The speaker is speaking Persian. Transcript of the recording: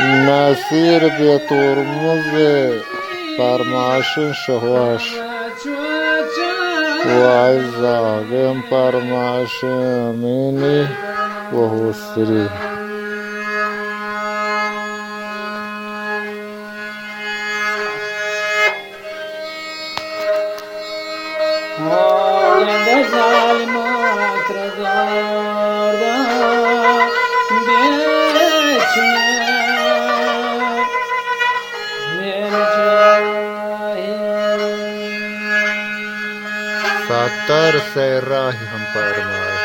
نصیر به ترمز فرماشن شهواش وای زاگم فرماشمینی و حسری ستر سے راہی ہم فرمائے